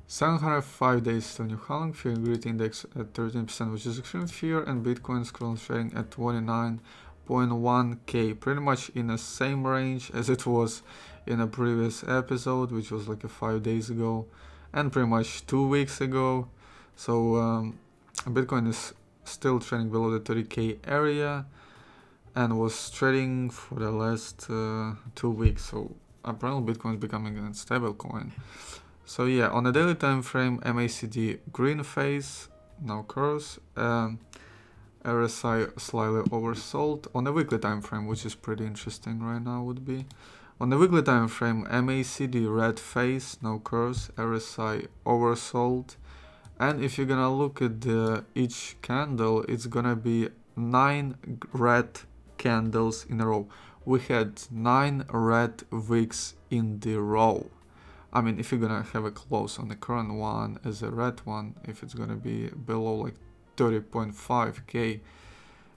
705 days still new halving, fear grid index at 13%, which is extreme fear, and Bitcoin is currently trading at 29.1k, pretty much in the same range as it was in a previous episode, which was like 5 days ago, and pretty much 2 weeks ago. So Bitcoin is still trading below the 30k area, and was trading for the last 2 weeks. So apparently Bitcoin is becoming a stable coin. So yeah, on a daily time frame, MACD green phase, no curves, RSI slightly oversold. On a weekly time frame, which is pretty interesting right now, would be on the weekly time frame, MACD red phase, no curves, RSI oversold. And if you're gonna look at each candle, it's gonna be 9 red candles in a row. We had 9 red wicks in the row. I mean, if you're gonna have a close on the current one as a red one, if it's gonna be below like 30.5k,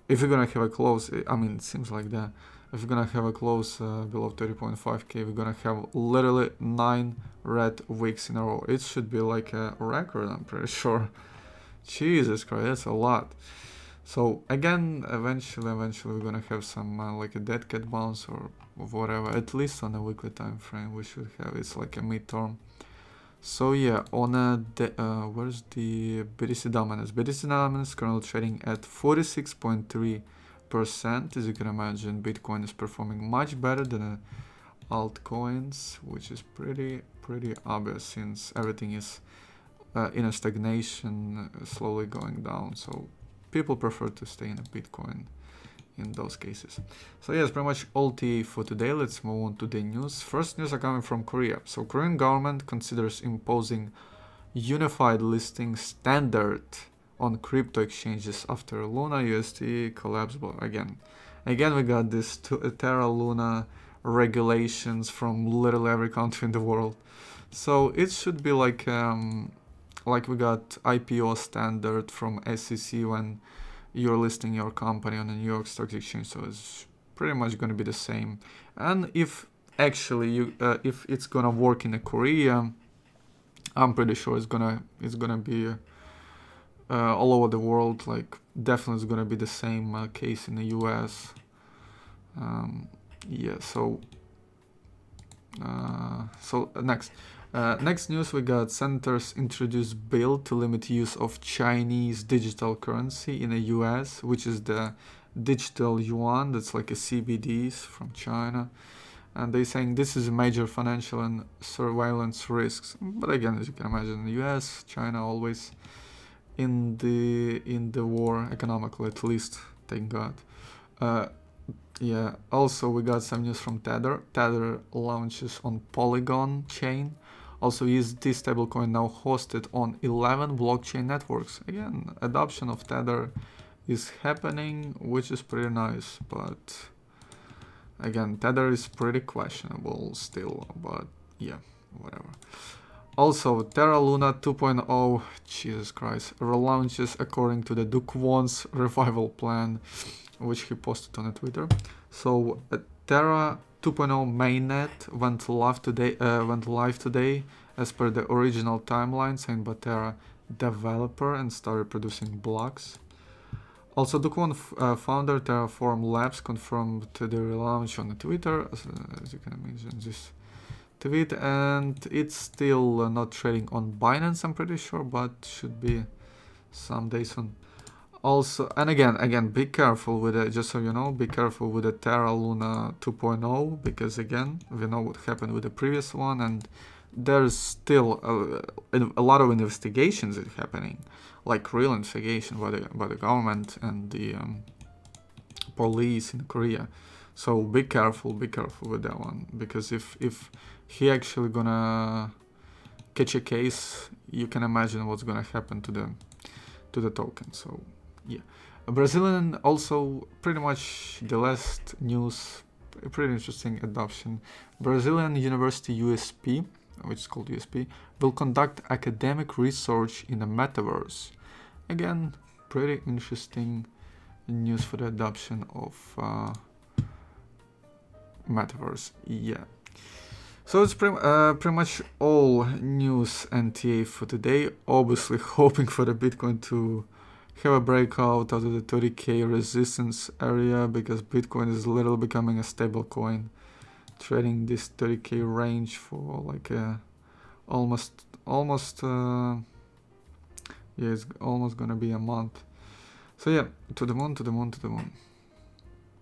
if you're gonna have a close, I mean, it seems like that. If you're gonna have a close below 30.5k, we're gonna have literally 9 red wicks in a row. It should be like a record, I'm pretty sure. Jesus Christ, that's a lot. So again, eventually we're gonna have some like a dead cat bounce or whatever. At least on a weekly time frame, we should have. It's like a midterm. So yeah, on a where's the BTC dominance? BTC dominance currently trading at 46.3%. As you can imagine, Bitcoin is performing much better than altcoins, which is pretty obvious since everything is in a stagnation, slowly going down. So people prefer to stay in a Bitcoin in those cases. So yes, pretty much all tea for today. Let's move on to the news. First news are coming from Korea. So Korean government considers imposing unified listing standard on crypto exchanges after Luna USD collapse. Again we got this Terra Luna regulations from literally every country in the world. So it should be like we got IPO standard from SEC when you're listing your company on the New York Stock Exchange, so it's pretty much going to be the same. And if actually if it's gonna work in Korea, I'm pretty sure it's gonna be all over the world. Like definitely it's gonna be the same case in the US. Yeah. So next news, we got senators introduce bill to limit use of Chinese digital currency in the US, which is the digital yuan. That's like a CBDs from China. And they're saying this is a major financial and surveillance risks. But again, as you can imagine, the US, China always in the war economically, at least, thank God. Yeah, also we got some news from Tether. Tether launches on Polygon chain. Also, USD stablecoin now hosted on 11 blockchain networks. Again, adoption of Tether is happening, which is pretty nice. But again, Tether is pretty questionable still. But yeah, whatever. Also, Terra Luna 2.0, Jesus Christ, relaunches according to the Duke Won's revival plan, which he posted on Twitter. So Terra 2.0 mainnet went live today as per the original timeline signed by Terra developer and started producing blocks. Also, Duke Won founder Terraform Labs confirmed the relaunch on Twitter, as you can imagine this tweet, and it's still not trading on Binance, I'm pretty sure, but should be someday soon. Also, and again, be careful with it, just so you know, be careful with the Terra Luna 2.0, because again, we know what happened with the previous one, and there's still a lot of investigations happening, like real investigation by the government and the police in Korea. So be careful with that one, because if he actually gonna catch a case, you can imagine what's gonna happen to the token. So yeah, Brazilian also pretty much the last news, pretty interesting adoption. Brazilian University USP, which is called USP, will conduct academic research in the metaverse. Again, pretty interesting news for the adoption of metaverse. Yeah. So it's pretty much all news and TA for today. Obviously hoping for the Bitcoin to have a breakout out of the 30k resistance area, because Bitcoin is literally becoming a stable coin, trading this 30k range for like almost yeah, it's almost gonna be a month. So yeah, to the moon, to the moon, to the moon.